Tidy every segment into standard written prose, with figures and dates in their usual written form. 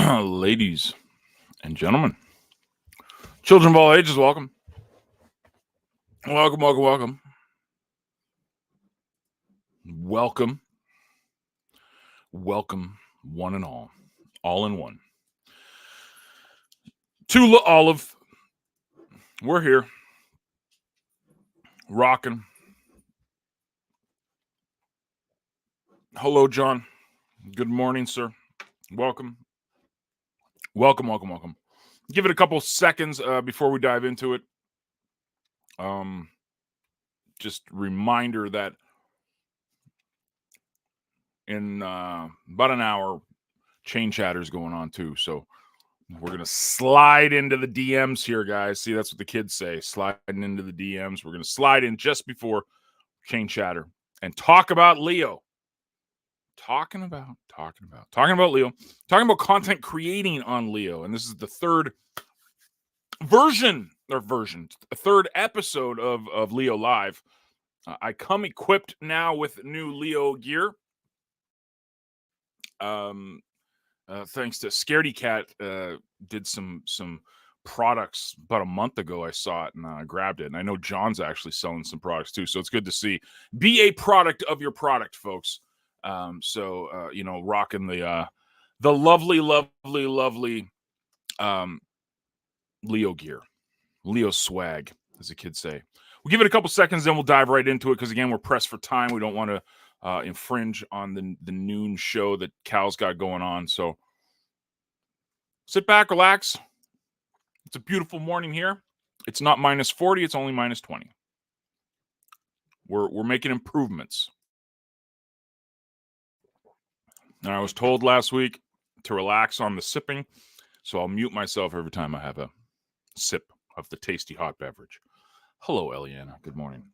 Ladies and gentlemen, children of all ages, welcome. Welcome, welcome, welcome. Welcome. Welcome, one and all in one. Tula Olive, we're here, rocking. Hello, John. Good morning, sir. Welcome. Welcome, welcome, welcome. Give it a couple seconds before we dive into it. Just reminder that in about an hour, chain chatter's going on too. So we're going to slide into the DMs here, guys. See, that's what the kids say, sliding into the DMs. We're going to slide in just before chain chatter and talk about Leo. Talking about Leo. Talking about content creating on Leo. And this is the third third episode of Leo Live. I come equipped now with new Leo gear. Thanks to Scaredy Cat, did some products about a month ago. I saw it and I grabbed it. And I know John's actually selling some products too. So it's good to see. Be a product of your product, folks. Rocking the lovely Leo gear, Leo swag, as the kids say. We'll give it a couple seconds, then we'll dive right into it because again, we're pressed for time. We don't want to infringe on the noon show that Cal's got going on. So sit back, relax. It's a beautiful morning here. It's not minus 40, it's only minus 20. We're making improvements. And I was told last week to relax on the sipping, so I'll mute myself every time I have a sip of the tasty hot beverage. Hello, Eliana. Good morning.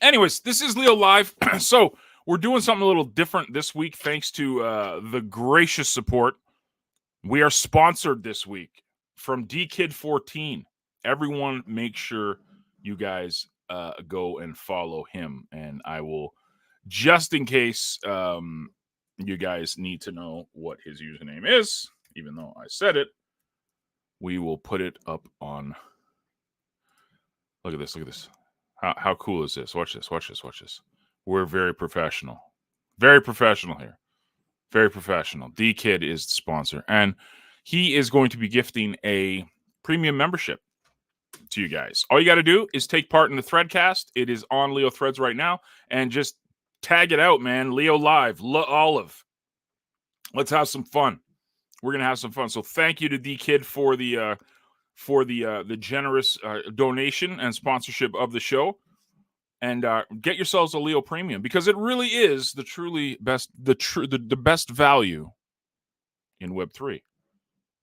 Anyways, this is Leo Live. So we're doing something a little different this week thanks to the gracious support. We are sponsored this week from DKid14. Everyone make sure you guys go and follow him. And I will, just in case you guys need to know what his username is, even though I said it, we will put it up on. Look at this. How cool is this? Watch this. We're very professional. Very professional here. Very professional. DKid is the sponsor. And he is going to be gifting a premium membership to you guys. All you got to do is take part in the Threadcast. It is on Leo Threads right now. And just tag it out, man. Leo Live. Olive. Let's have some fun. We're going to have some fun. So thank you to DKid for the generous donation and sponsorship of the show. And get yourselves a Leo Premium because it really is the truly best, the best value in Web3.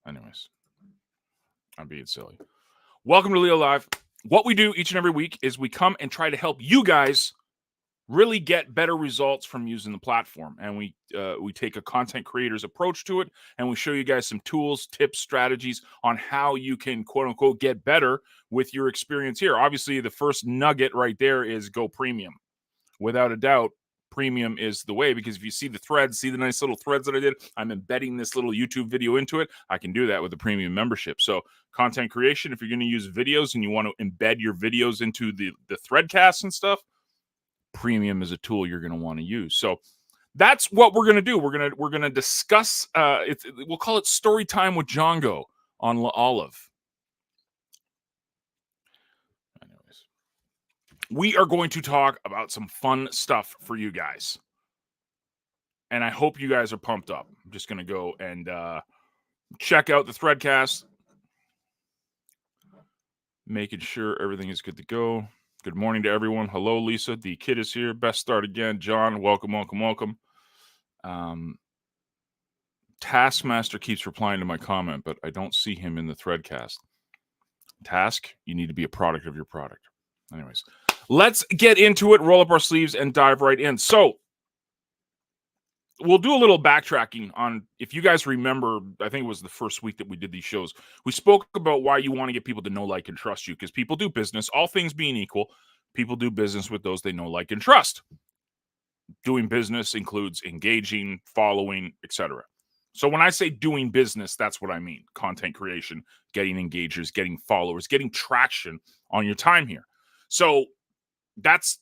Anyways, I'm being silly. Welcome to Leo Live. What we do each and every week is we come and try to help you guys really get better results from using the platform. And we take a content creator's approach to it, and we show you guys some tools, tips, strategies on how you can, quote unquote, get better with your experience here. Obviously, the first nugget right there is go premium. Without a doubt, premium is the way, because if you see the threads, see the nice little threads that I did, I'm embedding this little YouTube video into it. I can do that with a premium membership. So content creation, if you're going to use videos and you want to embed your videos into the Threadcasts and stuff, premium is a tool you're going to want to use. So that's what we're going to do. We're going to discuss, we'll call it story time with Django on Olive. Anyways, we are going to talk about some fun stuff for you guys. And I hope you guys are pumped up. I'm just going to go and check out the Threadcast, making sure everything is good to go. Good morning to everyone. Hello, Lisa. The kid is here. Best start again. John, welcome. Taskmaster keeps replying to my comment, but I don't see him in the Threadcast. Task, you need to be a product of your product. Anyways, let's get into it, roll up our sleeves, and dive right in. So we'll do a little backtracking on, if you guys remember, I think it was the first week that we did these shows. We spoke about why you want to get people to know, like, and trust you, because people do business, all things being equal, people do business with those they know, like, and trust. Doing business includes engaging, following, etc. So when I say doing business, that's what I mean. Content creation, getting engagers, getting followers, getting traction on your time here. So that's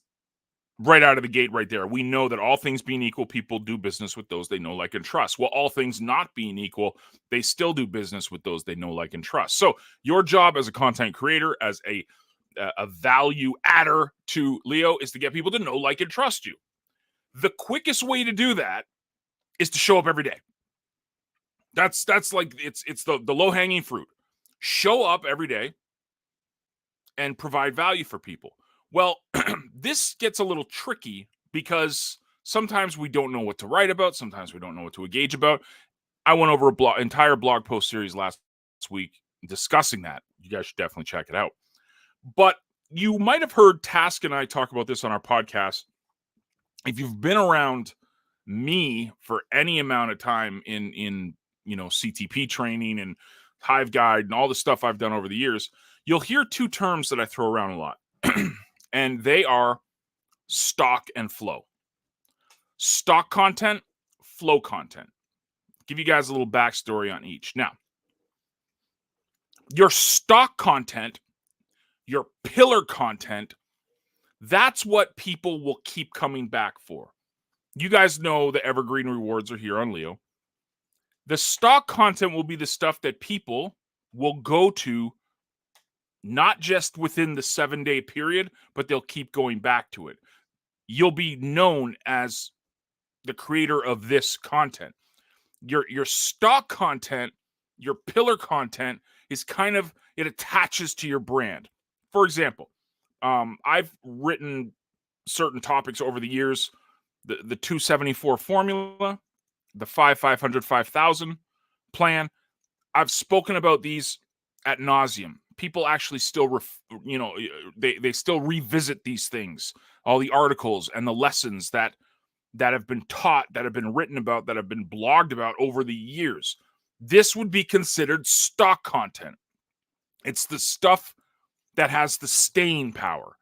right out of the gate right there. We know that all things being equal, people do business with those they know, like, and trust. Well, all things not being equal, they still do business with those they know, like, and trust. So your job as a content creator, as a value adder to Leo, is to get people to know, like, and trust you. The quickest way to do that is to show up every day. That's like it's the low-hanging fruit. Show up every day and provide value for people. Well, this gets a little tricky because sometimes we don't know what to write about, sometimes we don't know what to engage about. I went over entire blog post series last week discussing that. You guys should definitely check it out. But you might have heard Task and I talk about this on our podcast. If you've been around me for any amount of time in CTP training and Hive Guide and all the stuff I've done over the years, you'll hear two terms that I throw around a lot. And they are stock and flow. Stock content, flow content. Give you guys a little backstory on each. Now, your stock content, your pillar content, that's what people will keep coming back for. You guys know the evergreen rewards are here on Leo. The stock content will be the stuff that people will go to not just within the 7-day period, but they'll keep going back to it. You'll be known as the creator of this content. Your stock content, your pillar content is kind of, it attaches to your brand. For example, I've written certain topics over the years, the 274 formula, the 5,500, 5,000 plan. I've spoken about these ad nauseum. People actually still, they still revisit these things, all the articles and the lessons that have been taught, that have been written about, that have been blogged about over the years. This would be considered stock content. It's the stuff that has the staying power.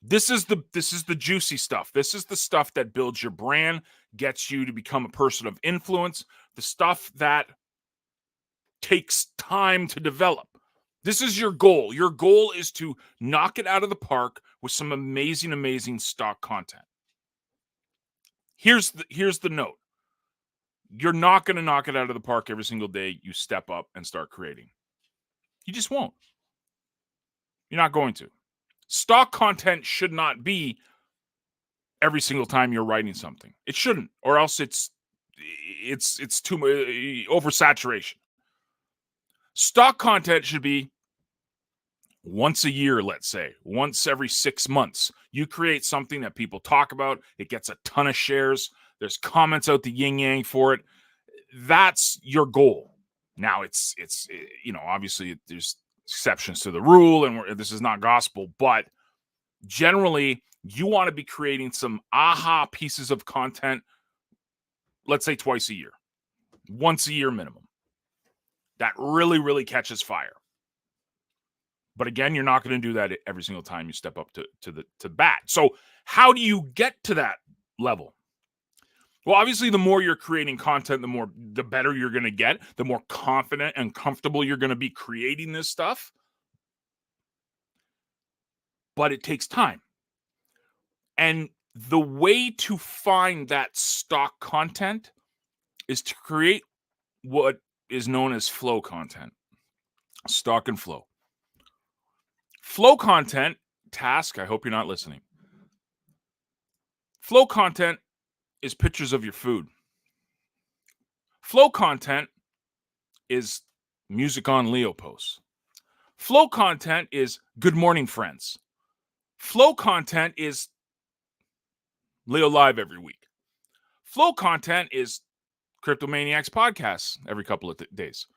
This is the juicy stuff. This is the stuff that builds your brand, gets you to become a person of influence, the stuff that takes time to develop. This is your goal. Your goal is to knock it out of the park with some amazing, amazing stock content. Here's the note. You're not going to knock it out of the park every single day you step up and start creating. You just won't. You're not going to. Stock content should not be every single time you're writing something. It shouldn't, or else it's too oversaturation. Stock content should be once a year, let's say, once every 6 months. You create something that people talk about. It gets a ton of shares. There's comments out the yin yang for it. That's your goal. Now it's obviously there's exceptions to the rule, and this is not gospel, but generally you want to be creating some aha pieces of content, let's say twice a year, once a year minimum. That really, really catches fire. But again, you're not going to do that every single time you step up to bat. So how do you get to that level? Well, obviously, the more you're creating content, the better you're going to get, the more confident and comfortable you're going to be creating this stuff. But it takes time. And the way to find that stock content is to create what is known as flow content. Stock and flow. Flow content, Task, I hope you're not listening. Flow content is pictures of your food. Flow content is music on Leo posts. Flow content is good morning, friends. Flow content is Leo Live every week. Flow content is Cryptomaniacs podcasts every couple of days.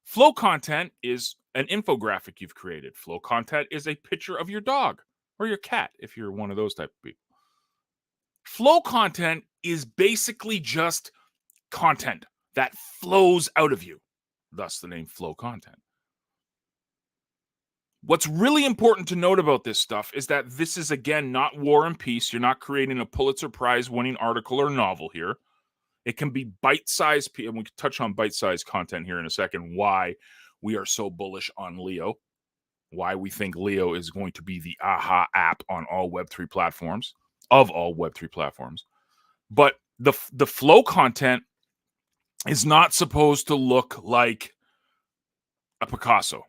Flow content is an infographic you've created. Flow content is a picture of your dog or your cat, if you're one of those type of people. Flow content is basically just content that flows out of you. Thus the name flow content. What's really important to note about this stuff is that this is, again, not War and Peace. You're not creating a Pulitzer Prize winning article or novel here. It can be bite-sized, and we can touch on bite-sized content here in a second, why we are so bullish on Leo, why we think Leo is going to be the aha app on all Web3 platforms, of all Web3 platforms. But the flow content is not supposed to look like a Picasso.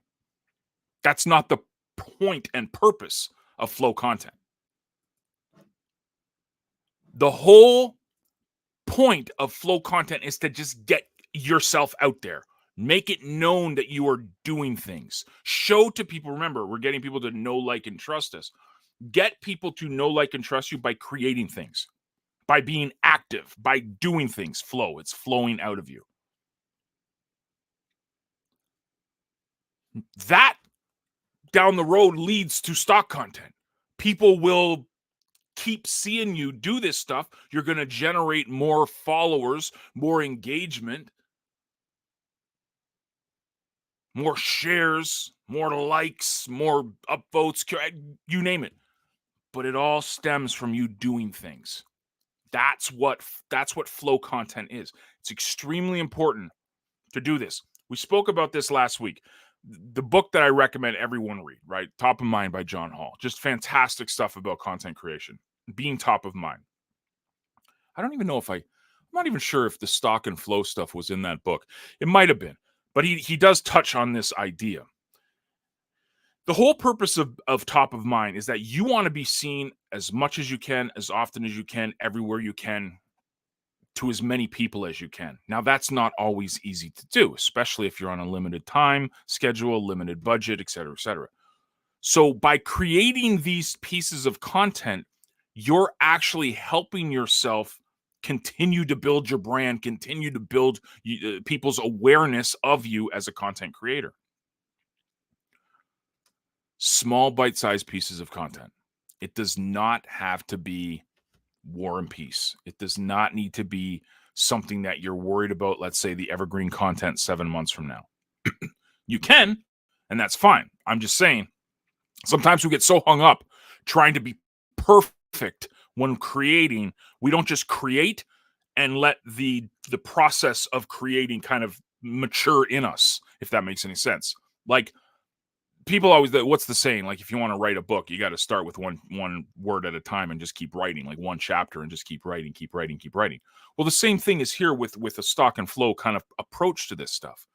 That's not the point and purpose of flow content. The whole point of flow content is to just get yourself out there. Make it known that you are doing things. Show to people. Remember, we're getting people to know, like, and trust us. Get people to know, like, and trust you by creating things, by being active, by doing things. Flow. It's flowing out of you. That down the road leads to stock content. People will keep seeing you do this stuff. You're going to generate more followers, more engagement, more shares, more likes, more upvotes, you name it. But it all stems from you doing things. That's what flow content is. It's extremely important to do this. We spoke about this last week. The book that I recommend everyone read, right? Top of Mind by John Hall. Just fantastic stuff about content creation, being top of mind. I don't even know if I'm not even sure if the stock and flow stuff was in that book. It might have been, but he does touch on this idea. The whole purpose of top of mind is that you want to be seen as much as you can, as often as you can, everywhere you can, to as many people as you can. Now, that's not always easy to do, especially if you're on a limited time schedule, limited budget, et cetera, et cetera. So by creating these pieces of content, you're actually helping yourself continue to build your brand, continue to build people's awareness of you as a content creator. Small bite-sized pieces of content. It does not have to be War and Peace. It does not need to be something that you're worried about, let's say the evergreen content 7 months from now. You can, and that's fine. I'm just saying, sometimes we get so hung up trying to be perfect when creating. We don't just create and let the process of creating kind of mature in us, if that makes any sense. Like, people always, what's the saying? Like, if you want to write a book, you got to start with one word at a time and just keep writing, like one chapter, and just keep writing. Well, the same thing is here with a stock and flow kind of approach to this stuff.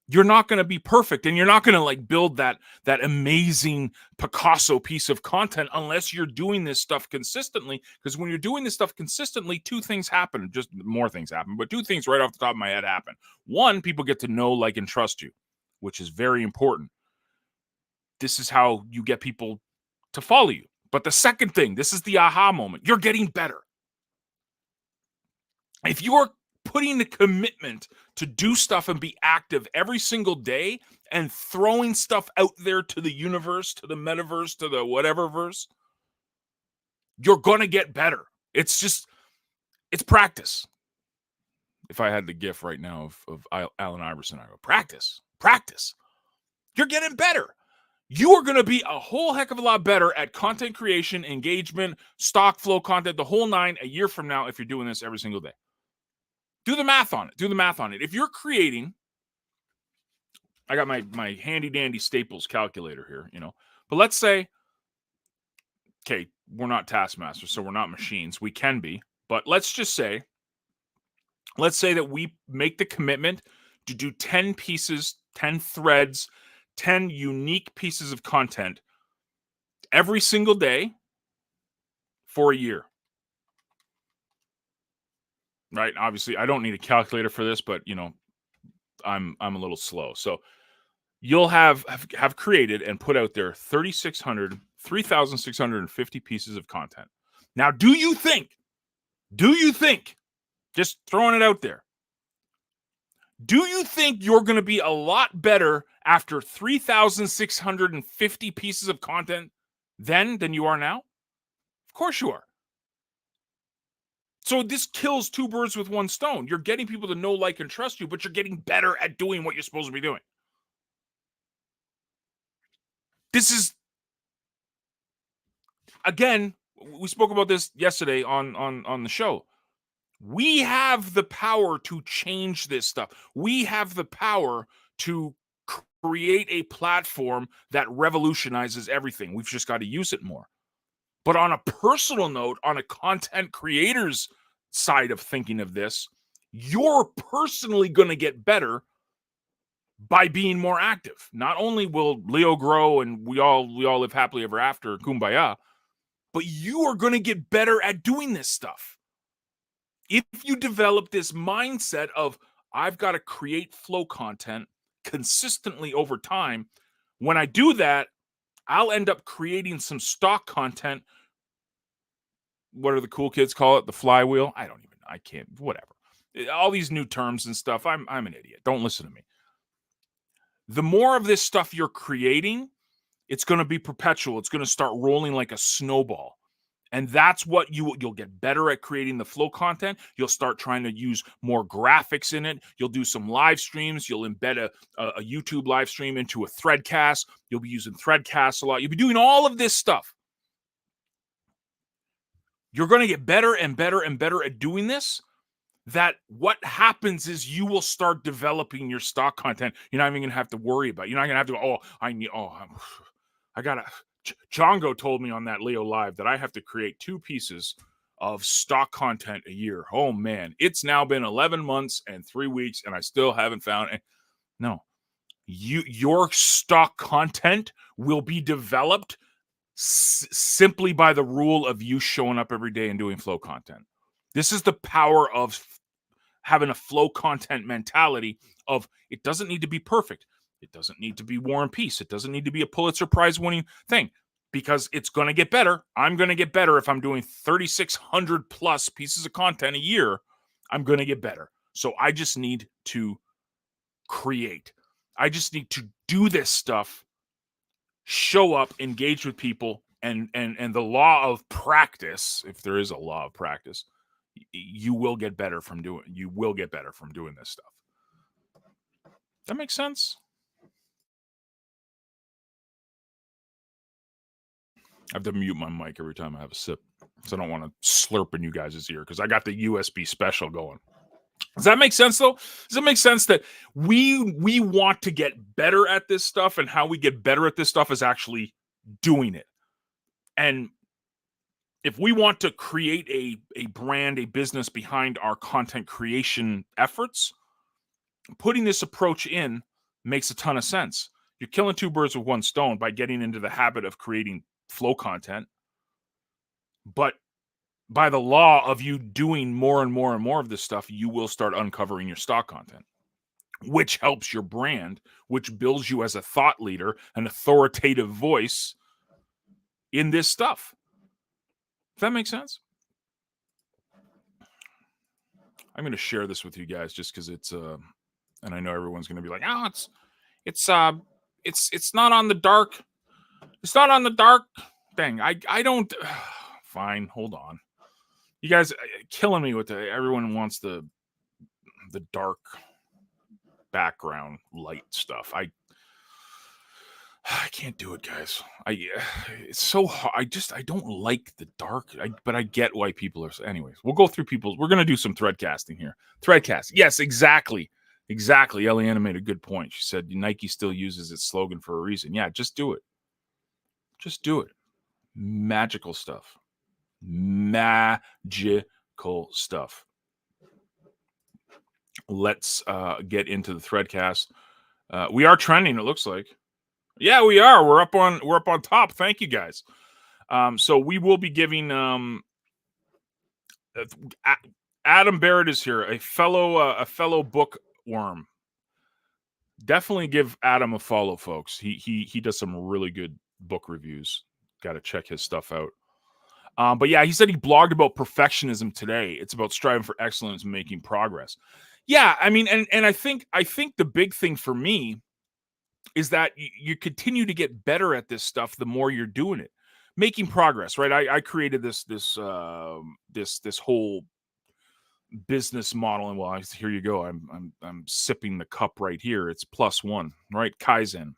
You're not going to be perfect, and you're not going to like build that amazing Picasso piece of content unless you're doing this stuff consistently. Because when you're doing this stuff consistently, two things happen. Just more things happen, but two things right off the top of my head happen. One, people get to know, like, and trust you, which is very important. This is how you get people to follow you. But the second thing, this is the aha moment. You're getting better. If you are putting the commitment to do stuff and be active every single day and throwing stuff out there to the universe, to the metaverse, to the whatever verse, you're going to get better. It's practice. If I had the gif right now of Allen Iverson, I go, practice. You're getting better. You are going to be a whole heck of a lot better at content creation, engagement, stock flow content, the whole nine a year from now if you're doing this every single day. Do the math on it. If you're creating, I got my handy dandy Staples calculator here, but let's say, okay, we're not taskmasters, so we're not machines. We can be, but let's say that we make the commitment to do 10 pieces, 10 threads, 10 unique pieces of content every single day for a year. Right? Obviously, I don't need a calculator for this, but I'm a little slow. So you'll have created and put out there 3,650 pieces of content. Now, do you think, just throwing it out there, do you think you're going to be a lot better after 3,650 pieces of content than you are now? Of course you are. So this kills two birds with one stone. You're getting people to know, like, and trust you, but you're getting better at doing what you're supposed to be doing. This is, again, we spoke about this yesterday on the show. We have the power to change this stuff. We have the power to create a platform that revolutionizes everything. We've just got to use it more. But on a personal note, on a content creator's side of thinking of this, you're personally going to get better by being more active. Not only will Leo grow and we all live happily ever after, kumbaya, but you are going to get better at doing this stuff. If you develop this mindset of, I've got to create flow content consistently over time, when I do that, I'll end up creating some stock content. What do the cool kids call it? The flywheel? I can't, whatever. All these new terms and stuff. I'm an idiot. Don't listen to me. The more of this stuff you're creating, it's going to be perpetual. It's going to start rolling like a snowball. And that's what you'll get better at creating the flow content. You'll start trying to use more graphics in it. You'll do some live streams. You'll embed a YouTube live stream into a Threadcast. You'll be using Threadcast a lot. You'll be doing all of this stuff. You're going to get better and better and better at doing this. That what happens is you will start developing your stock content. You're not even going to have to worry about it. You're not going to have to go, I got to. Jongo told me on that Leo Live that I have to create 2 pieces of stock content a year. Oh, man. It's now been 11 months and 3 weeks, and I still haven't found it. No. Your stock content will be developed simply by the rule of you showing up every day and doing flow content. This is the power of having a flow content mentality of it doesn't need to be perfect. It doesn't need to be War and Peace. It doesn't need to be a Pulitzer Prize winning thing because it's going to get better. I'm going to get better if I'm doing 3,600 plus pieces of content a year. I'm going to get better. So I just need to create. I just need to do this stuff, show up, engage with people, and the law of practice, if there is a law of practice, you will get better from doing this stuff. That makes sense? I have to mute my mic every time I have a sip because I don't want to slurp in you guys' ear because I got the USB special going. Does that make sense, though? Does it make sense that we want to get better at this stuff, and how we get better at this stuff is actually doing it? And if we want to create a brand, a business behind our content creation efforts, putting this approach in makes a ton of sense. You're killing 2 birds with 1 stone by getting into the habit of creating flow content. But by the law of you doing more and more and more of this stuff, you will start uncovering your stock content, which helps your brand, which builds you as a thought leader, an authoritative voice in this stuff. Does that make sense? I'm going to share this with you guys just because it's and I know everyone's going to be like, oh, it's not on the dark. It's not on the dark thing. I don't. Fine, hold on. You guys killing me with everyone wants the dark background light stuff. I can't do it, guys. It's so hard. I don't like the dark. But I get why people are. Anyways, we'll go through people's. We're gonna do some threadcasting here. Threadcast. Yes, exactly. Eliana made a good point. She said Nike still uses its slogan for a reason. Yeah, just do it. Just do it. Magical stuff. Magical stuff. Let's get into the threadcast. We are trending, it looks like. Yeah, we are. We're up on top. Thank you, guys. So we will be giving Adam Barrett is here, a fellow bookworm. Definitely give Adam a follow, folks. He does some really good book reviews. Got to check his stuff out. But yeah, he said he blogged about perfectionism today. It's about striving for excellence and making progress. Yeah, I mean, and I think the big thing for me is that you continue to get better at this stuff the more you're doing it, making progress, right? I created this whole business model, and well, here you go. I'm sipping the cup right here. It's +1, right? Kaizen.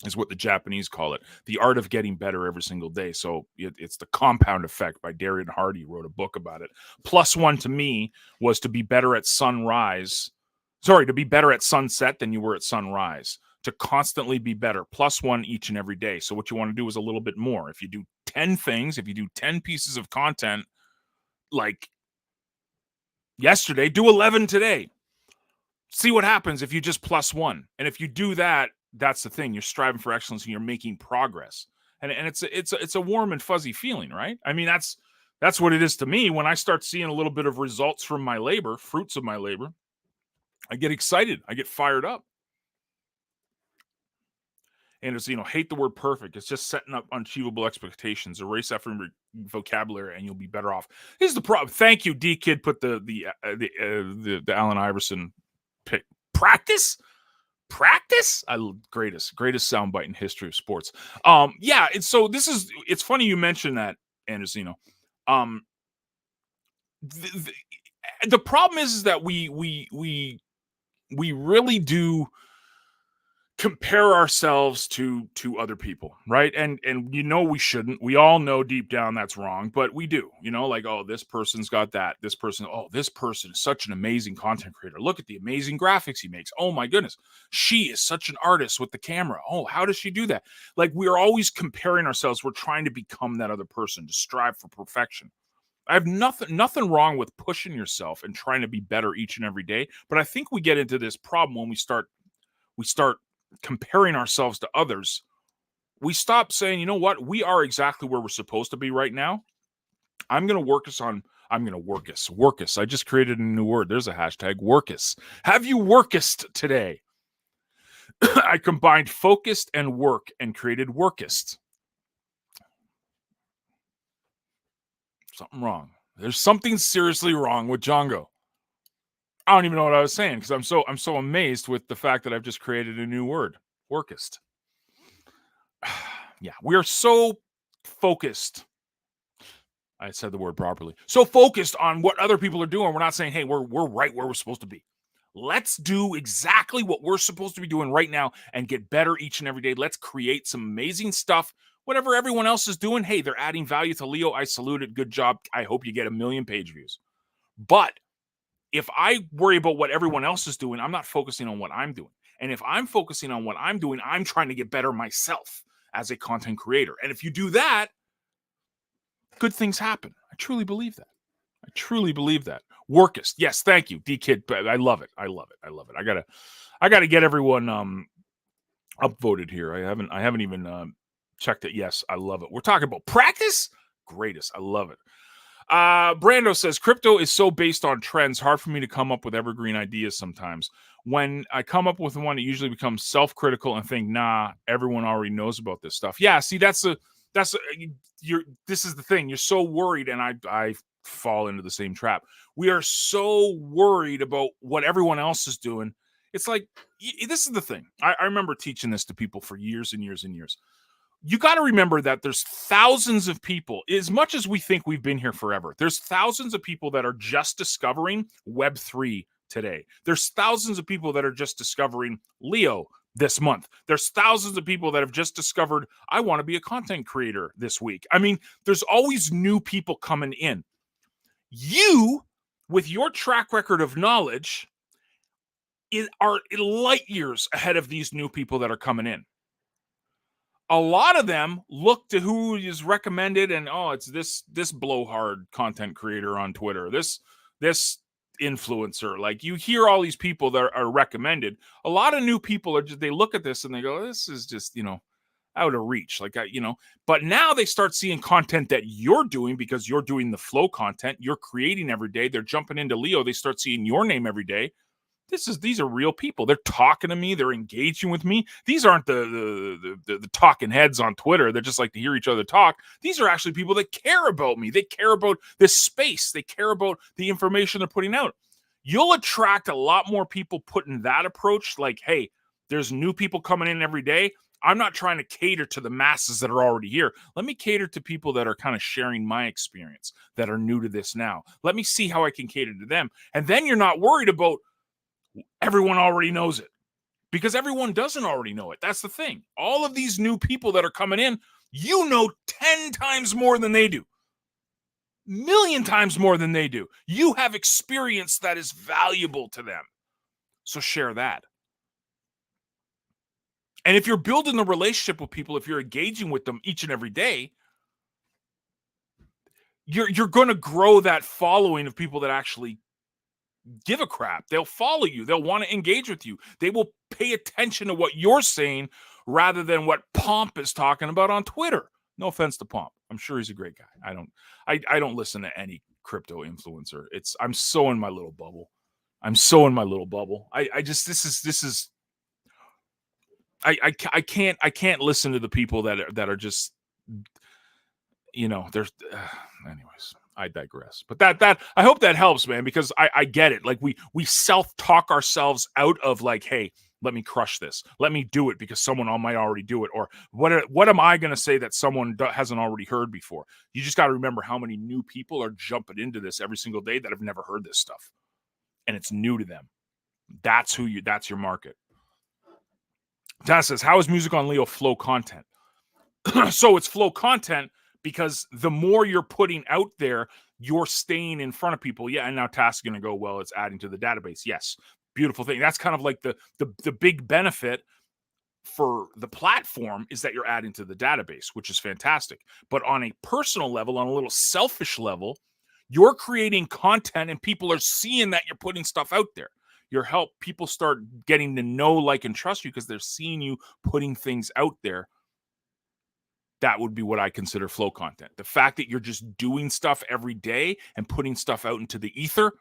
is what the Japanese call it. The art of getting better every single day. So it's the compound effect by Darren Hardy, wrote a book about it. Plus one to me was to be better at sunrise. Sorry, to be better at sunset than you were at sunrise. To constantly be better. Plus one each and every day. So what you want to do is a little bit more. If you do 10 things, if you do 10 pieces of content like yesterday, do 11 today. See what happens if you just plus one. And if you do that, that's the thing. You're striving for excellence and you're making progress. And it's a warm and fuzzy feeling, right? I mean, that's what it is to me. When I start seeing a little bit of results from my labor, fruits of my labor, I get excited. I get fired up. And it's, hate the word perfect. It's just setting up unachievable expectations. Erase that from your vocabulary and you'll be better off. Here's the problem. Thank you, D Kid. Put the Allen Iverson pick. Practice. Greatest soundbite in history of sports. Yeah. And so it's funny you mentioned that, Andresino. The problem is that we really do compare ourselves to other people, right? And we shouldn't. We all know deep down that's wrong, but we do. Like, oh, this person's got that. This person is such an amazing content creator. Look at the amazing graphics he makes. Oh my goodness, she is such an artist with the camera. Oh, how does she do that? Like, we're always comparing ourselves. We're trying to become that other person, to strive for perfection. I have nothing wrong with pushing yourself and trying to be better each and every day, but I think we get into this problem when we start comparing ourselves to others. We stop saying, you know what, we are exactly where we're supposed to be right now. I'm going to work us. I just created a new word. There's a hashtag, workus. Have you workist today? I combined focused and work and created workist. Something wrong. There's something seriously wrong with Django. I don't even know what I was saying because I'm so amazed with the fact that I've just created a new word, workist. Yeah, we are so focused. I said the word properly. So focused on what other people are doing. We're not saying, hey, we're right where we're supposed to be. Let's do exactly what we're supposed to be doing right now and get better each and every day. Let's create some amazing stuff. Whatever everyone else is doing, hey, they're adding value to Leo. I salute it. Good job. I hope you get 1 million page views. But if I worry about what everyone else is doing, I'm not focusing on what I'm doing. And if I'm focusing on what I'm doing, I'm trying to get better myself as a content creator. And if you do that, good things happen. I truly believe that. Workist. Yes, thank you, D Kid. I love it. I gotta get everyone upvoted here. I haven't even checked it. Yes, I love it. We're talking about practice. Greatest. I love it. Brando says, crypto is so based on trends, hard for me to come up with evergreen ideas sometimes. When I come up with one, it usually becomes self-critical and think, nah, everyone already knows about this stuff. Yeah, see, this is the thing. You're so worried, and I fall into the same trap. We are so worried about what everyone else is doing. It's like, this is the thing. I remember teaching this to people for years and years and years. You got to remember that there's thousands of people, as much as we think we've been here forever, there's thousands of people that are just discovering Web3 today. There's thousands of people that are just discovering Leo this month. There's thousands of people that have just discovered, I want to be a content creator this week. I mean, there's always new people coming in. You, with your track record of knowledge, are light years ahead of these new people that are coming in. A lot of them look to who is recommended, and it's this blowhard content creator on Twitter, this influencer. Like, you hear all these people that are recommended. A lot of new people they look at this and they go, this is just out of reach. But now they start seeing content that you're doing because you're doing the flow content. You're creating every day. They're jumping into Leo. They start seeing your name every day. These are real people. They're talking to me. They're engaging with me. These aren't the talking heads on Twitter that just like to hear each other talk. These are actually people that care about me. They care about this space. They care about the information they're putting out. You'll attract a lot more people putting that approach. Like, hey, there's new people coming in every day. I'm not trying to cater to the masses that are already here. Let me cater to people that are kind of sharing my experience, that are new to this now. Let me see how I can cater to them. And then you're not worried about everyone already knows it. because everyone doesn't already know it. That's the thing. All of these new people that are coming in, you know 10 times more than they do. Million times more than they do. You have experience that is valuable to them. So share that. And if you're building a relationship with people, if you're engaging with them each and every day, you're going to grow that following of people that actually give a crap. They'll follow you. They'll want to engage with you. They will pay attention to what you're saying rather than what Pomp is talking about on Twitter. No offense to Pomp. I'm sure he's a great guy. I don't listen to any crypto influencer. I'm so in my little bubble. I can't listen to the people that are just, there's anyways, I digress. But that I hope that helps, man, because I get it. Like we self-talk ourselves out of like, hey, let me crush this. Let me do it because someone might already do it. Or what am I going to say that someone hasn't already heard before? You just got to remember how many new people are jumping into this every single day that have never heard this stuff. And it's new to them. That's your market. Taz says, how is Music on Leo flow content? So it's flow content because the more you're putting out there, you're staying in front of people. Yeah, and now Taz is going to go, well, it's adding to the database. Yes, beautiful thing. That's kind of like the big benefit for the platform is that you're adding to the database, which is fantastic. But on a personal level, on a little selfish level, you're creating content and people are seeing that you're putting stuff out there. People start getting to know, like, and trust you because they're seeing you putting things out there. That would be what I consider flow content. The fact that you're just doing stuff every day and putting stuff out into the ether,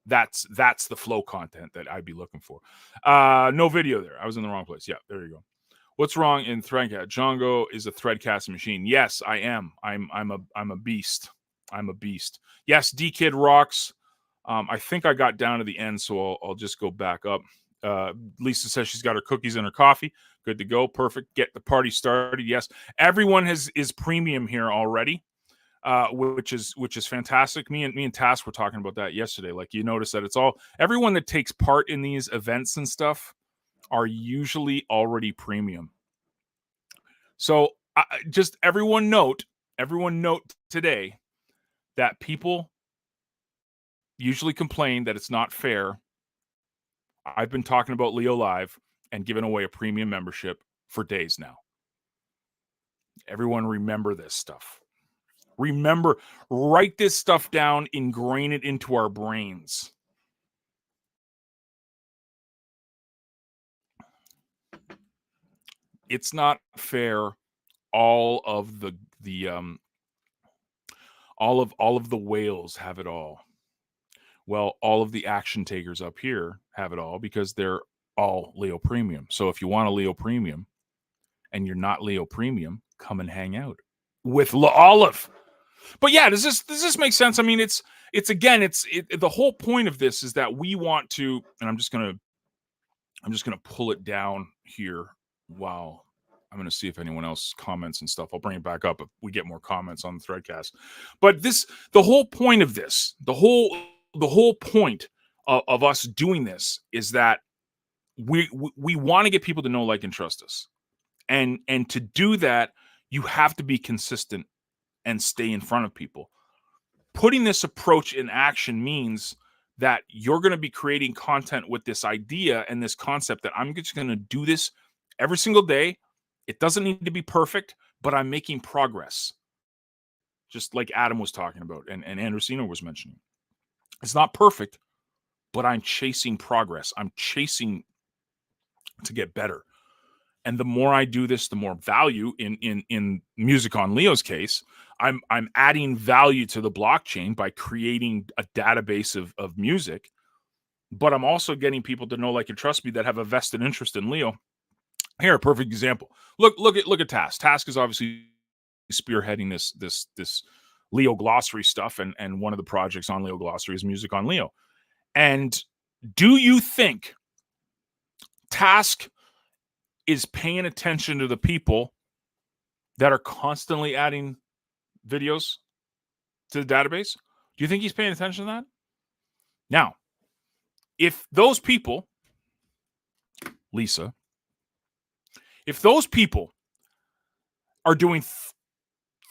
that's the flow content that I'd be looking for. No video there. I was in the wrong place. Yeah, there you go. What's wrong in Threadcast? Django is a threadcasting machine. Yes, I am. I'm a beast. I'm a beast. Yes, D-Kid rocks. I think I got down to the end, so I'll just go back up. Lisa says she's got her cookies and her coffee. Good to go. Perfect. Get the party started. Yes, everyone is premium here already, which is fantastic. Me and Task were talking about that yesterday. Like, you notice that everyone that takes part in these events and stuff are usually already premium. So just everyone note today that people usually complain that it's not fair. I've been talking about Leo Live and giving away a premium membership for days now. Everyone remember this stuff. Remember, write this stuff down, ingrain it into our brains. It's not fair. All of the whales have it all. Well, all of the action takers up here have it all because they're all Leo Premium. So if you want a Leo Premium and you're not Leo Premium, come and hang out with Olive. But yeah, does this make sense? I mean, it's the whole point of this is that we want to, and I'm just gonna pull it down here. Wow. I'm going to see if anyone else comments and stuff. I'll bring it back up if we get more comments on the Threadcast. But the whole point of this, the whole point of us doing this is that we want to get people to know, like, and trust us. And to do that, you have to be consistent and stay in front of people. Putting this approach in action means that you're going to be creating content with this idea and this concept that I'm just going to do this every single day. It doesn't need to be perfect, but I'm making progress. Just like Adam was talking about and Andresino was mentioning. It's not perfect, but I'm chasing progress. I'm chasing to get better. And the more I do this, the more value in Music on Leo's case, I'm adding value to the blockchain by creating a database of music. But I'm also getting people to know, like, and trust me that have a vested interest in Leo. Here, a perfect example. Look at Task. Task is obviously spearheading this Leo Glossary stuff, and one of the projects on Leo Glossary is Music on Leo. And do you think Task is paying attention to the people that are constantly adding videos to the database? Do you think he's paying attention to that? Now, if those people Lisa, if those people are doing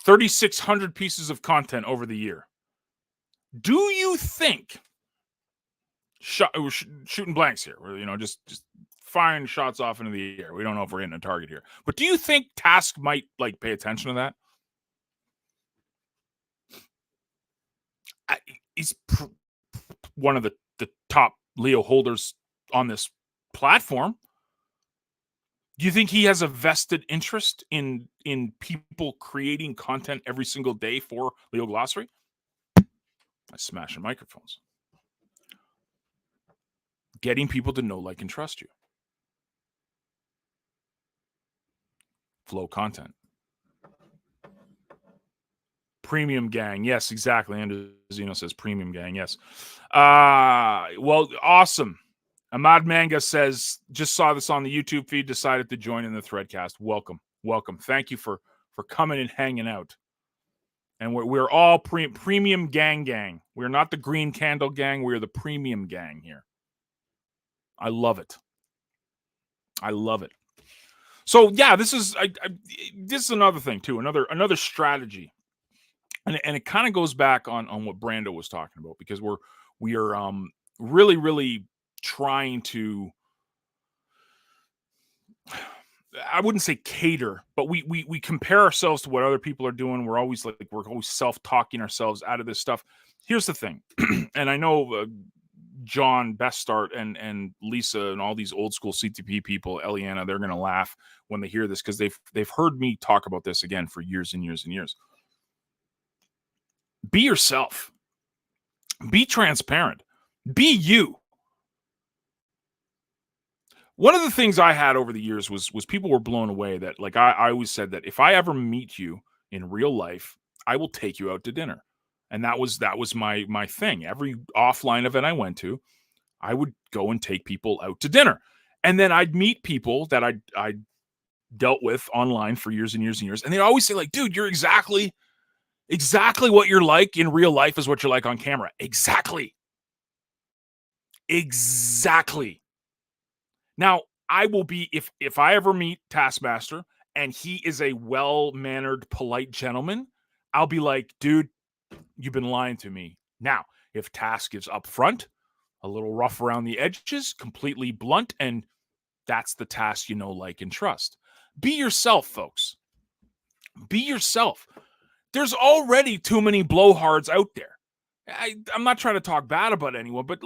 3,600 pieces of content over the year, do you think, we're shooting blanks here, just firing shots off into the air, we don't know if we're hitting a target here, but do you think Task might pay attention to that? He's one of the top Leo holders on this platform. Do you think he has a vested interest in people creating content every single day for Leo Glossary? I smashing microphones. Getting people to know, like, and trust you. Flow content. Premium gang. Yes, exactly. And Zeno says premium gang. Yes. Well, awesome. Ahmad Manga says, just saw this on the YouTube feed, decided to join in the Threadcast. Welcome. Thank you for coming and hanging out. And we're all premium gang. We're not the green candle gang. We're the premium gang here. I love it. So yeah, this is another thing too. Another strategy. And it kind of goes back on what Brando was talking about, because we are really, really trying to, I wouldn't say cater, but we compare ourselves to what other people are doing. We're always self-talking ourselves out of this stuff. Here's the thing, and I know John, Best Start, and Lisa, and all these old school CTP people, Eliana, they're going to laugh when they hear this, because they've heard me talk about this again for years and years and years. Be yourself. Be transparent. Be you. One of the things I had over the years was people were blown away that, I always said that if I ever meet you in real life, I will take you out to dinner. And that was my thing. Every offline event I went to, I would go and take people out to dinner. And then I'd meet people that I dealt with online for years and years and years. And they'd always say, dude, you're exactly what you're like in real life is what you're like on camera. Exactly. Now, I will be, if I ever meet Taskmaster and he is a well-mannered, polite gentleman, I'll be like, dude, you've been lying to me. Now, if Task is up front, a little rough around the edges, completely blunt, and that's the Task like, and trust. Be yourself, folks. Be yourself. There's already too many blowhards out there. I'm not trying to talk bad about anyone, but,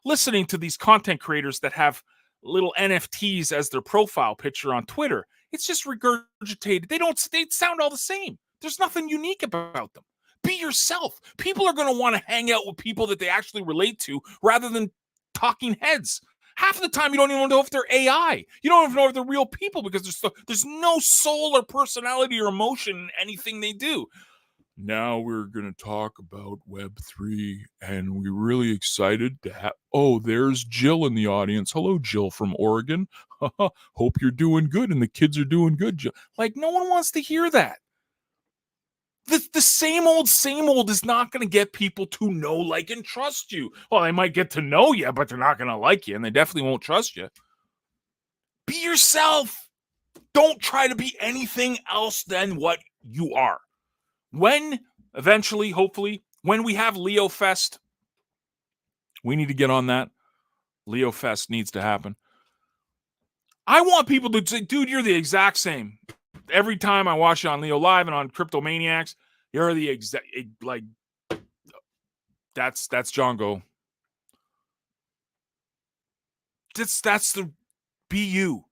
listening to these content creators that have little NFTs as their profile picture on Twitter, it's just regurgitated. They sound all the same. There's nothing unique about them. Be yourself. People are going to want to hang out with people that they actually relate to rather than talking heads. Half of the time, you don't even know if they're AI. You don't even know if they're real people, because there's no soul or personality or emotion in anything they do. Now we're going to talk about Web3, and we're really excited to have... Oh, there's Jill in the audience. Hello, Jill from Oregon. Hope you're doing good and the kids are doing good, Jill. No one wants to hear that. The same old is not going to get people to know, like, and trust you. Well, they might get to know you, but they're not going to like you, and they definitely won't trust you. Be yourself. Don't try to be anything else than what you are. When eventually, hopefully, when we have Leo Fest, we need to get on that. Leo Fest needs to happen. I want people to say, dude, you're the exact same. Every time I watch you on Leo Live and on Cryptomaniacs, you're the exact, that's John Go. Be you.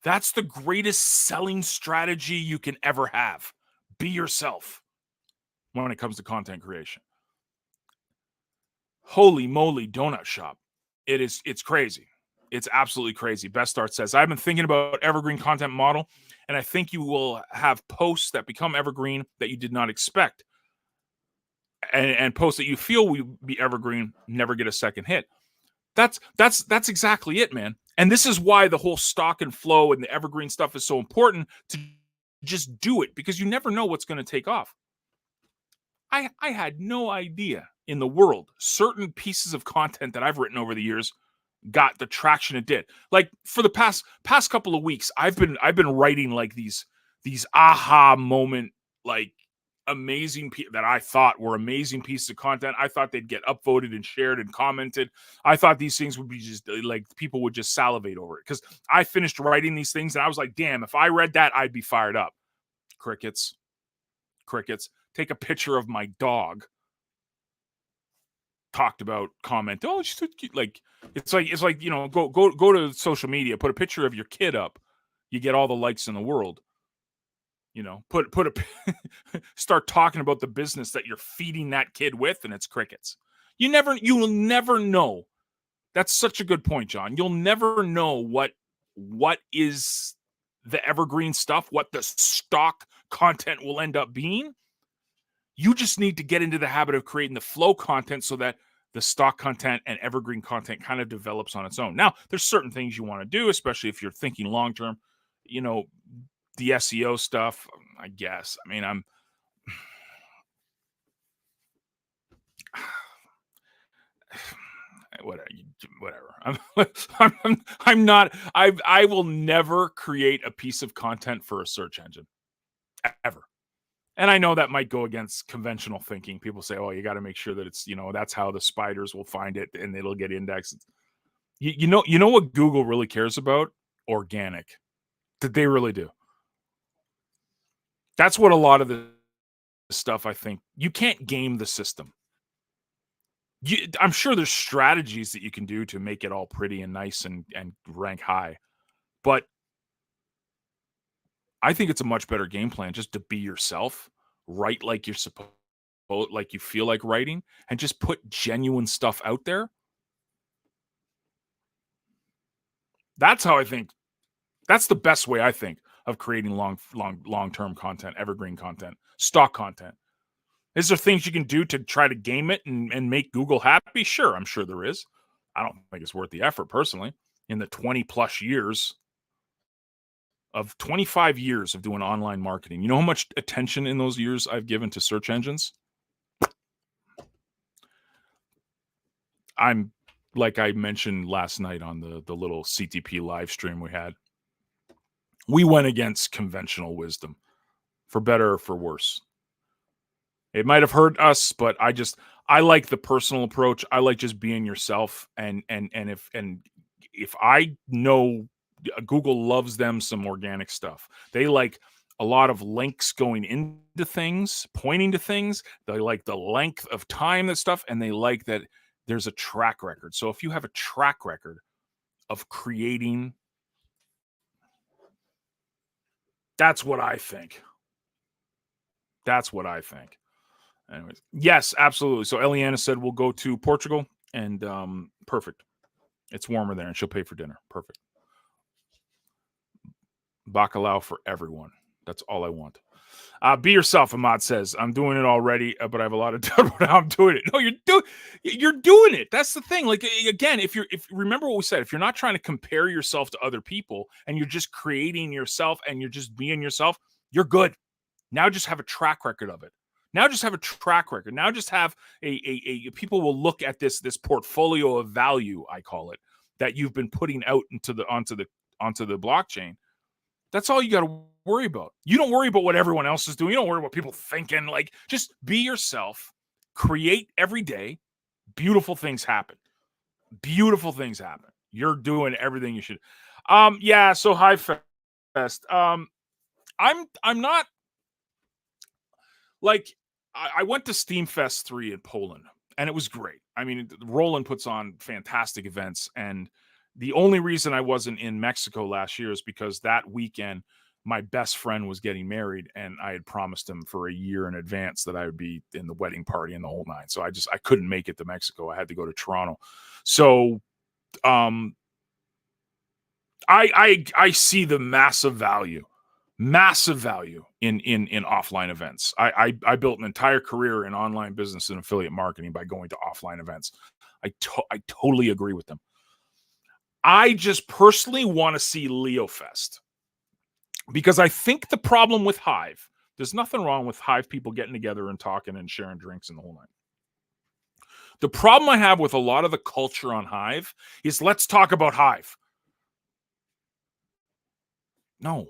That's the greatest selling strategy you can ever have. Be yourself when it comes to content creation. Holy moly, donut shop. It's crazy. It's absolutely crazy. Best Start says, I've been thinking about evergreen content model, and I think you will have posts that become evergreen that you did not expect. And posts that you feel will be evergreen never get a second hit. That's exactly it, man. And this is why the whole stock and flow and the evergreen stuff is so important, to just do it, because you never know what's going to take off. I had no idea in the world certain pieces of content that I've written over the years got the traction it did. Like for the past couple of weeks, I've been writing like these aha moment, like amazing that I thought were amazing pieces of content. I thought they'd get upvoted and shared and commented. I thought these things would be just like people would just salivate over it, because I finished writing these things and I was like, damn, if I read that, I'd be fired up. Crickets. Take a picture of my dog. Talked about, comment, oh, she's so cute. Like it's like you know, go to social media, put a picture of your kid up, you get all the likes in the world. You know, start talking about the business that you're feeding that kid with, and it's crickets. You will never know. That's such a good point, John. You'll never know what is the evergreen stuff, what the stock content will end up being. You just need to get into the habit of creating the flow content so that the stock content and evergreen content kind of develops on its own. Now, there's certain things you want to do, especially if you're thinking long term. You know, the SEO stuff, I guess. I mean, whatever. I'm not. I will never create a piece of content for a search engine, ever. And I know that might go against conventional thinking. People say, "Oh, you got to make sure that it's, you know, that's how the spiders will find it and it'll get indexed." You know what Google really cares about? Organic. That they really do. That's what a lot of the stuff, I think. You can't game the system. I'm sure there's strategies that you can do to make it all pretty and nice and rank high, but I think it's a much better game plan just to be yourself, write like you're supposed, like you feel like writing, and just put genuine stuff out there. That's how I think. That's the best way, I think, of creating long-term content, evergreen content, stock content. Is there things you can do to try to game it and make Google happy? Sure, I'm sure there is. I don't think it's worth the effort personally. In the 20 plus years of 25 years of doing online marketing, you know how much attention in those years I've given to search engines? I'm, like I mentioned last night on the little CTP live stream we had, we went against conventional wisdom, for better or for worse. It might have hurt us, but I like the personal approach. I like just being yourself. And if I know Google loves them some organic stuff. They like a lot of links going into things, pointing to things. They like the length of time that stuff, and they like that there's a track record. So if you have a track record of creating, that's what I think. That's what I think. Anyways, yes, absolutely. So Eliana said we'll go to Portugal, and perfect. It's warmer there, and she'll pay for dinner. Perfect. Bacalao for everyone. That's all I want. Be yourself, Ahmad says. I'm doing it already, but I have a lot of doubt about how I'm doing it. No, you're doing it. That's the thing. Like, again, if remember what we said, if you're not trying to compare yourself to other people and you're just creating yourself and you're just being yourself, you're good. Now just have a track record of it. Now just have a track record. Now just have a people will look at this portfolio of value, I call it, that you've been putting out onto the blockchain. That's all you got to worry about. You don't worry about what everyone else is doing. You don't worry about people thinking. Like, just be yourself. Create every day. Beautiful things happen. Beautiful things happen. You're doing everything you should. Yeah. So Hive Fest. I'm not like I went to Steam Fest 3 in Poland, and it was great. I mean, Roland puts on fantastic events, and the only reason I wasn't in Mexico last year is because that weekend my best friend was getting married, and I had promised him for a year in advance that I would be in the wedding party and the whole nine. So I couldn't make it to Mexico. I had to go to Toronto. So I see the massive value in offline events. I built an entire career in online business and affiliate marketing by going to offline events. I totally agree with them. I just personally want to see LeoFest, because I think the problem with Hive, there's nothing wrong with Hive people getting together and talking and sharing drinks and the whole night. The problem I have with a lot of the culture on Hive is let's talk about Hive. No,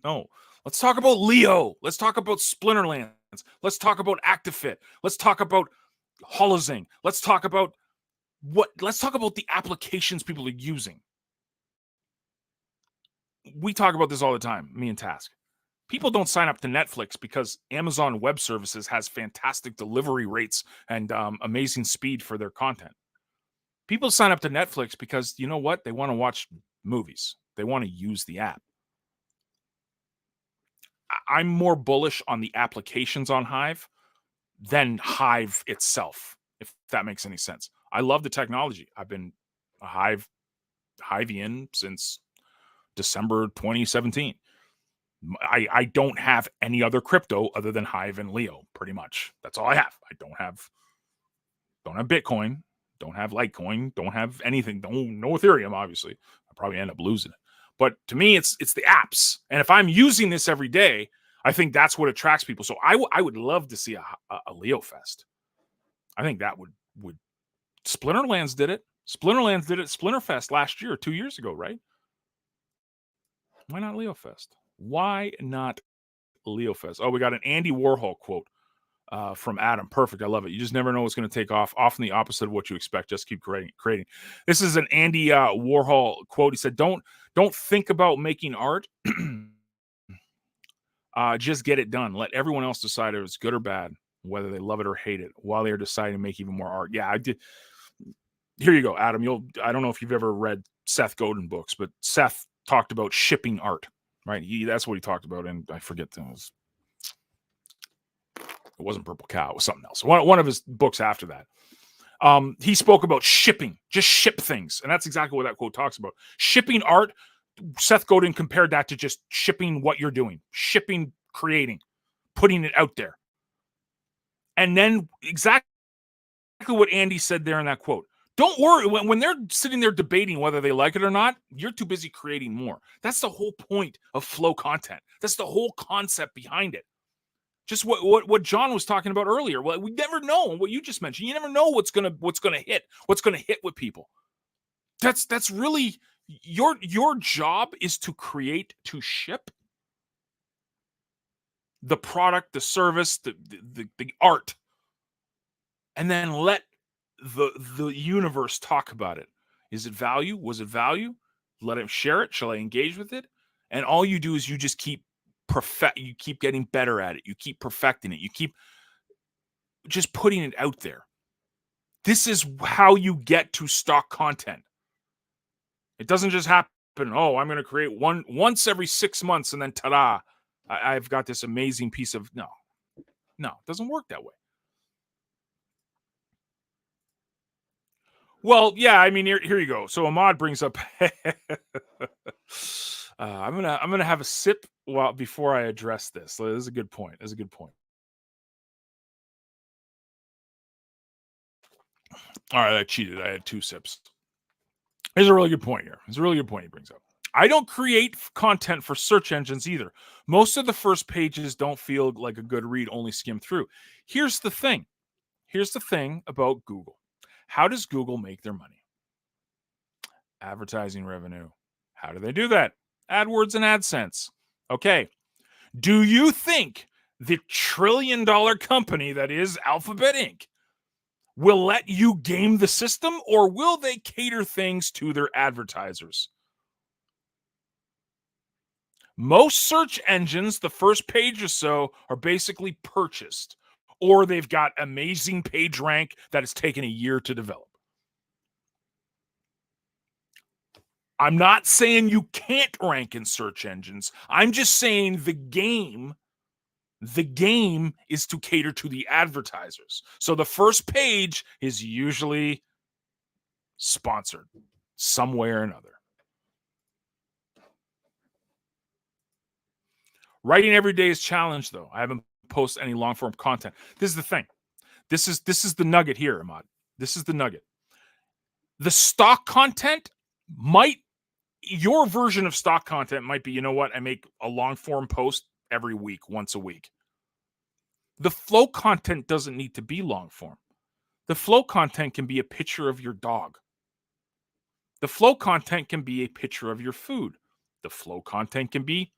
no. Let's talk about Leo. Let's talk about Splinterlands. Let's talk about ActiveFit. Let's talk about Holozing. Let's talk about the applications people are using. We talk about this all the time, me and Task. People don't sign up to Netflix because Amazon Web Services has fantastic delivery rates and amazing speed for their content. People sign up to Netflix because, you know what? They want to watch movies. They want to use the app. I'm more bullish on the applications on Hive than Hive itself, if that makes any sense. I love the technology. I've been a Hivean since December 2017. I don't have any other crypto other than Hive and Leo, pretty much. That's all I have. I don't have Bitcoin, don't have Litecoin, don't have anything, no Ethereum, obviously. I'll probably end up losing it. But to me, it's the apps. And if I'm using this every day, I think that's what attracts people. So I would love to see a Leo Fest. I think that would Splinterlands did it. Splinterlands did it. Splinterfest last year, 2 years ago, right? Why not Leo Fest? Why not Leo Fest? Oh, we got an Andy Warhol quote from Adam. Perfect. I love it. You just never know what's going to take off. Often the opposite of what you expect. Just keep creating. This is an Andy Warhol quote. He said, "Don't think about making art. Just get it done. Let everyone else decide if it's good or bad, whether they love it or hate it, while they're deciding to make even more art." Yeah, I did. Here you go, Adam. I don't know if you've ever read Seth Godin books, but Seth talked about shipping art, right? That's what he talked about, and I forget it wasn't Purple Cow, it was something else. One of his books after that. He spoke about shipping, just ship things, and that's exactly what that quote talks about. Shipping art. Seth Godin compared that to just shipping what you're doing, shipping, creating, putting it out there. And then exactly what Andy said there in that quote. Don't worry, when they're sitting there debating whether they like it or not, you're too busy creating more. That's the whole point of flow content. That's the whole concept behind it. Just what John was talking about earlier. Well, we never know what you just mentioned. You never know what's gonna hit with people. That's really your job is to create, to ship the product, the service, the art, and then let the universe talk about it. Is it value? Was it value? Let him share it. Shall I engage with it? And all you do is you just keep you keep getting better at it. You keep perfecting it. You keep just putting it out there. This is how you get to stock content. It doesn't just happen. Oh, I'm going to create once every 6 months and then ta-da, I've got this amazing piece of no, it doesn't work that way. Well, yeah, I mean, here you go. So Ahmad brings up, I'm gonna have a sip before I address this. This is a good point. All right, I cheated. I had 2 sips. There's a really good point here. There's a really good point he brings up. I don't create content for search engines either. Most of the first pages don't feel like a good read, only skim through. Here's the thing about Google. How does Google make their money? Advertising revenue. How do they do that? AdWords and AdSense. Okay. Do you think the trillion-dollar company that is Alphabet Inc. will let you game the system, or will they cater things to their advertisers? Most search engines, the first page or so, are basically purchased, or they've got amazing page rank that has taken a year to develop. I'm not saying you can't rank in search engines. I'm just saying the game is to cater to the advertisers. So the first page is usually sponsored some way or another. Writing every day is challenged, though. I haven't posted any long form content. This is the thing. This is the nugget here, Ahmad. This is the nugget. The stock content your version of stock content might be, you know what? I make a long form post every week, once a week. The flow content doesn't need to be long form. The flow content can be a picture of your dog. The flow content can be a picture of your food. The flow content can be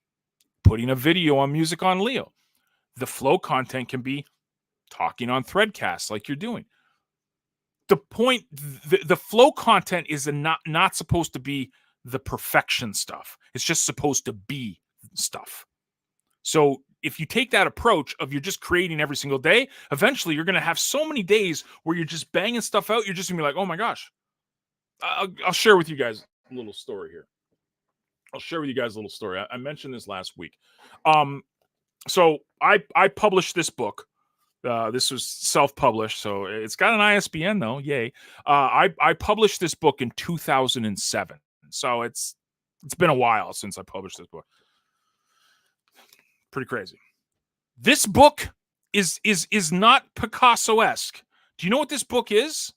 putting a video on Music on Leo. The flow content can be talking on Threadcast like you're doing. The point, the flow content is not supposed to be the perfection stuff. It's just supposed to be stuff. So if you take that approach of you're just creating every single day, eventually you're going to have so many days where you're just banging stuff out. You're just going to be like, oh my gosh. I'll share with you guys a little story here. I mentioned this last week. So I published this book. This was self-published, so it's got an ISBN though. Yay! I published this book in 2007, so it's been a while since I published this book. Pretty crazy. This book is not Picasso-esque. Do you know what this book is?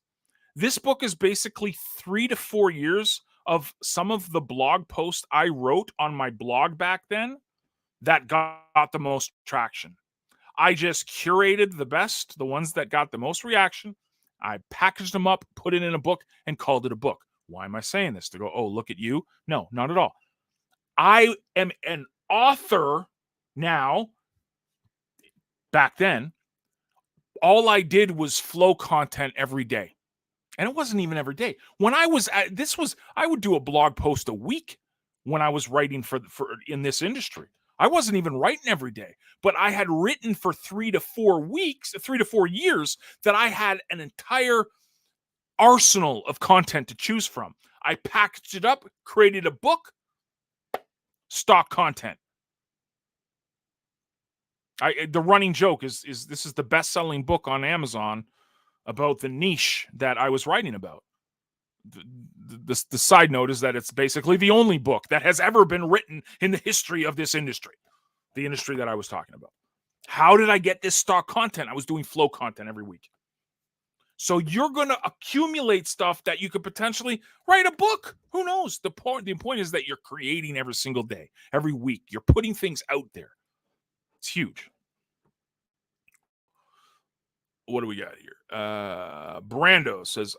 This book is basically 3 to 4 years of some of the blog posts I wrote on my blog back then that got the most traction. I just curated the best, the ones that got the most reaction. I packaged them up, put it in a book, and called it a book. Why am I saying this? To go, oh, look at you? No, not at all. I am an author now. Back then, all I did was flow content every day. And it wasn't even every day. When I was at I would do a blog post a week when I was writing for in this industry. I wasn't even writing every day, but I had written for 3 to 4 years that I had an entire arsenal of content to choose from. I packaged it up, created a book, stock content. The running joke is this is the best-selling book on Amazon about the niche that I was writing about. The side note is that it's basically the only book that has ever been written in the history of this industry, the industry that I was talking about. How did I get this stock content? I was doing flow content every week. So you're going to accumulate stuff that you could potentially write a book. Who knows? The point is that you're creating every single day, every week. You're putting things out there. It's huge. What do we got here? Brando says,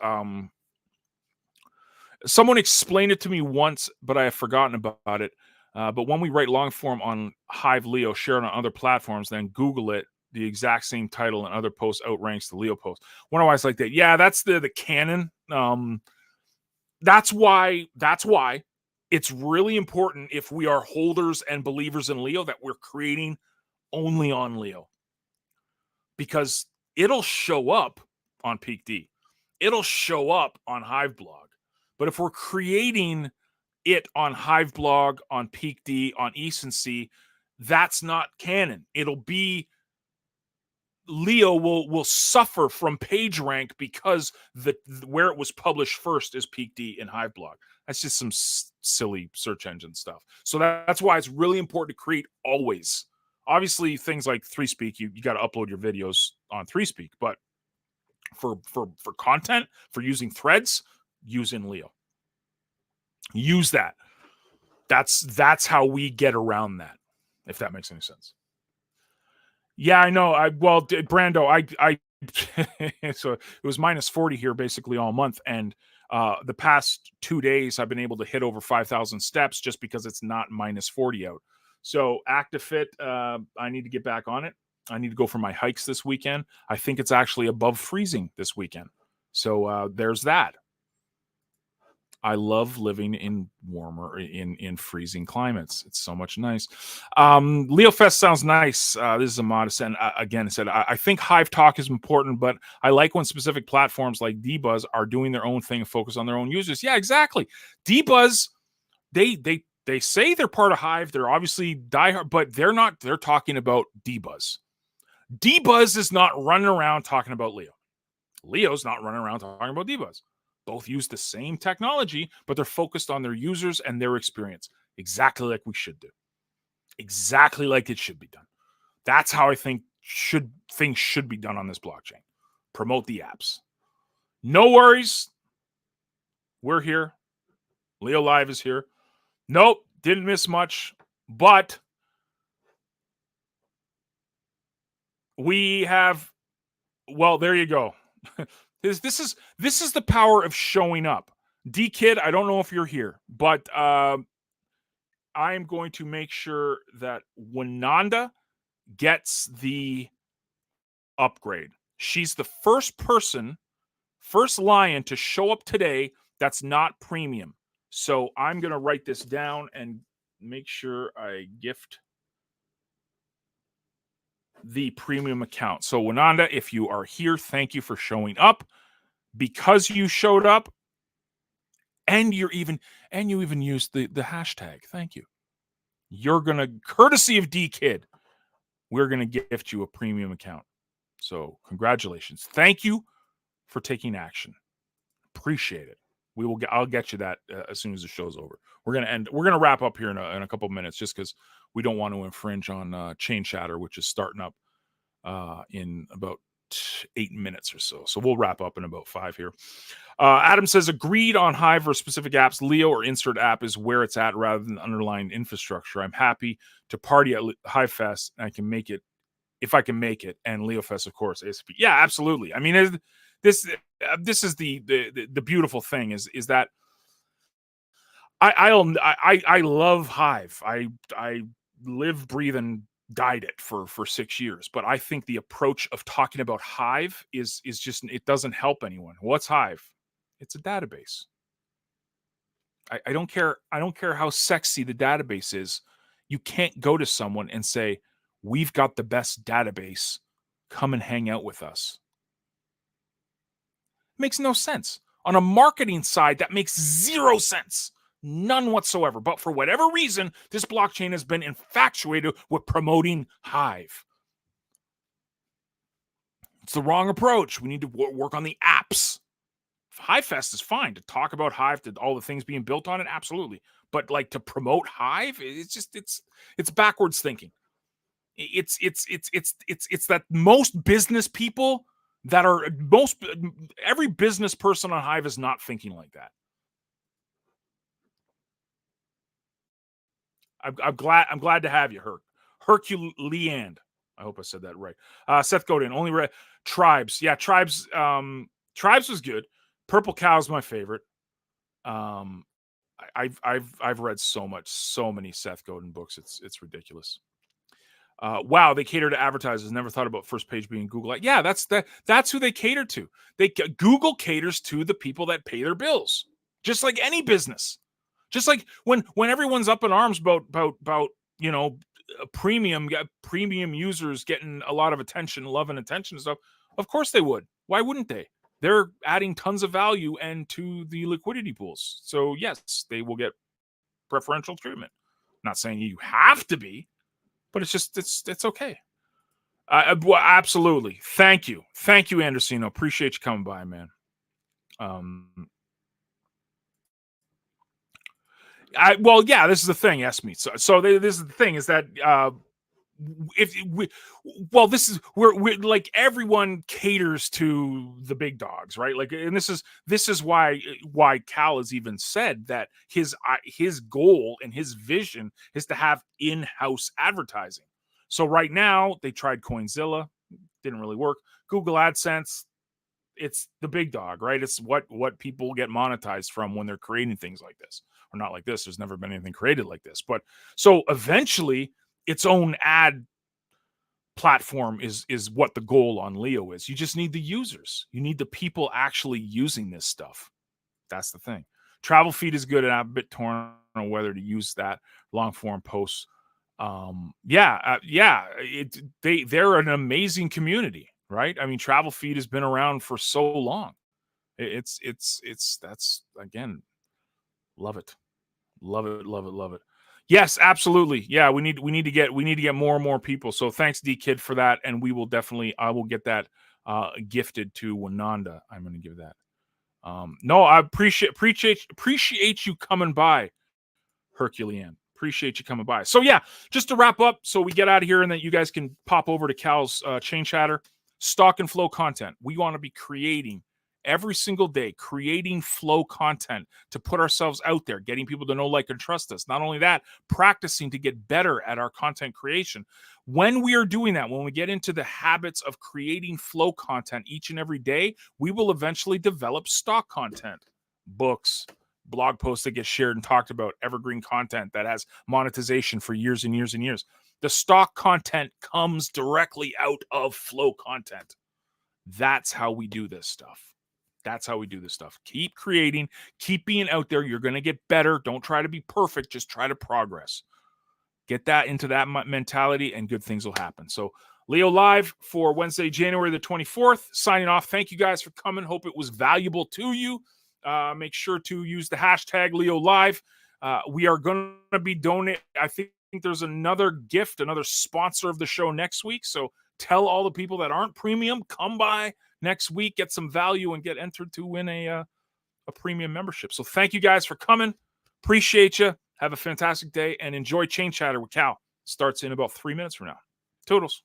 someone explained it to me once, but I have forgotten about it. But when we write long form on Hive Leo, share it on other platforms, then Google it, the exact same title and other posts outranks the Leo post. Wonder why it's like that. Yeah, that's the canon. That's why it's really important if we are holders and believers in Leo that we're creating only on Leo. Because it'll show up on Peak D. It'll show up on Hive Blog. But if we're creating it on Hive Blog, on Peak D, on Ecency, that's not canon. It'll be Leo will suffer from page rank because where it was published first is Peak D and Hive Blog. That's just some silly search engine stuff. So that's why it's really important to create always. Obviously, things like ThreeSpeak, you got to upload your videos on ThreeSpeak, but for content, for using threads, use in Leo. Use that. That's how we get around that, if that makes any sense. Yeah, I know. Brando, I so it was minus 40 here basically all month, and the past 2 days I've been able to hit over 5,000 steps just because it's not minus 40 out. So ActiveFit, I need to get back on it. I need to go for my hikes this weekend. I think it's actually above freezing this weekend. So there's that. I love living in warmer, in freezing climates. It's so much nice. Leo Fest sounds nice. This is a modest, and again, said I think Hive Talk is important, but I like when specific platforms like DBuzz are doing their own thing and focus on their own users. Yeah, exactly. DBuzz, they say they're part of Hive. They're obviously diehard, but they're not. They're talking about DBuzz. DBuzz is not running around talking about Leo. Leo's not running around talking about DBuzz. Both use the same technology, but they're focused on their users and their experience. Exactly like we should do. Exactly like it should be done. That's how I think things should be done on this blockchain. Promote the apps. No worries. We're here. Leo Live is here. Nope, didn't miss much, but we have, well, there you go. This is the power of showing up. D Kid, I don't know if you're here, but I am going to make sure that Winanda gets the upgrade. She's the first lion to show up today that's not premium. So I'm going to write this down and make sure I gift the premium account. So Winanda, if you are here, thank you for showing up. Because you showed up and you even used the hashtag. Thank you. You're going to, courtesy of D Kid, we're going to gift you a premium account. So congratulations. Thank you for taking action. Appreciate it. I'll get you that as soon as the show's over. We're going to wrap up here in a couple of minutes just because we don't want to infringe on Chain Chatter, which is starting up in about 8 minutes or so. So we'll wrap up in about 5 here. Adam says, agreed on Hive or specific apps. Leo or insert app is where it's at rather than underlying infrastructure. I'm happy to party at Hive Fest and I can make it if I can make it. And Leo Fest, of course, ASP. Yeah, absolutely. I mean, this is the beautiful thing is that I love Hive. I live, breathe, and died it for 6 years. But I think the approach of talking about Hive is just, it doesn't help anyone. What's Hive? It's a database. I don't care how sexy the database is. You can't go to someone and say, we've got the best database. Come and hang out with us. It makes no sense. On a marketing side, that makes zero sense. None whatsoever. But for whatever reason, this blockchain has been infatuated with promoting Hive. It's the wrong approach. We need to work on the apps. HiveFest is fine to talk about Hive, to all the things being built on it, absolutely. But like to promote Hive, it's backwards thinking. It's that most business people every business person on Hive is not thinking like that. I'm glad to have you, Herculeand. I hope I said that right. Seth Godin, only read Tribes. Yeah, Tribes. Tribes was good. Purple Cow is my favorite. I've read so many Seth Godin books. It's ridiculous. Wow, they cater to advertisers. Never thought about first page being Google. Yeah, that's who they cater to. Google caters to the people that pay their bills, just like any business. Just like when everyone's up in arms about premium users getting a lot of attention, love and attention and stuff. Of course they would. Why wouldn't they? They're adding tons of value and to the liquidity pools. So yes, they will get preferential treatment. I'm not saying you have to be, but it's okay. Absolutely. Thank you, Andersino. Appreciate you coming by, man. This is the thing. Ask me. So this is the thing is that we're like everyone caters to the big dogs, right? Like, and this is why Cal has even said that his goal and his vision is to have in-house advertising. So right now they tried Coinzilla, didn't really work. Google AdSense, it's the big dog, right? It's what people get monetized from when they're creating things like this, or not like this. There's never been anything created like this, but so eventually its own ad platform is what the goal on Leo is. You just need the users. You need the people actually using this stuff. That's the thing. Travel Feed is good, and I'm a bit torn on whether to use that long form posts. They're an amazing community, right? I mean, Travel Feed has been around for so long. It's that's, again, love it. Yes, absolutely. Yeah, we need to get more and more people. So thanks, D Kid, for that, and I will get that gifted to Winanda. I'm going to give that. No, I appreciate you coming by, Herculean. Appreciate you coming by. So yeah, just to wrap up, so we get out of here, and then you guys can pop over to Cal's Chain Chatter. Stock and flow content. We want to be creating every single day, creating flow content to put ourselves out there, getting people to know, like, and trust us. Not only that, practicing to get better at our content creation. When we are doing that, when we get into the habits of creating flow content each and every day, we will eventually develop stock content, books, blog posts that get shared and talked about, evergreen content that has monetization for years and years and years. The stock content comes directly out of flow content. That's how we do this stuff. That's how we do this stuff. Keep creating, keep being out there. You're going to get better. Don't try to be perfect. Just try to progress. Get that into that mentality and good things will happen. So Leo Live for Wednesday, January the 24th, signing off. Thank you guys for coming. Hope it was valuable to you. Make sure to use the hashtag Leo Live. We are going to be donating. I think there's another gift, another sponsor of the show next week. So tell all the people that aren't premium, come by next week, get some value, and get entered to win a premium membership. So thank you guys for coming. Appreciate you. Have a fantastic day and enjoy Chain Chatter with Cal. Starts in about 3 minutes from now. Toodles.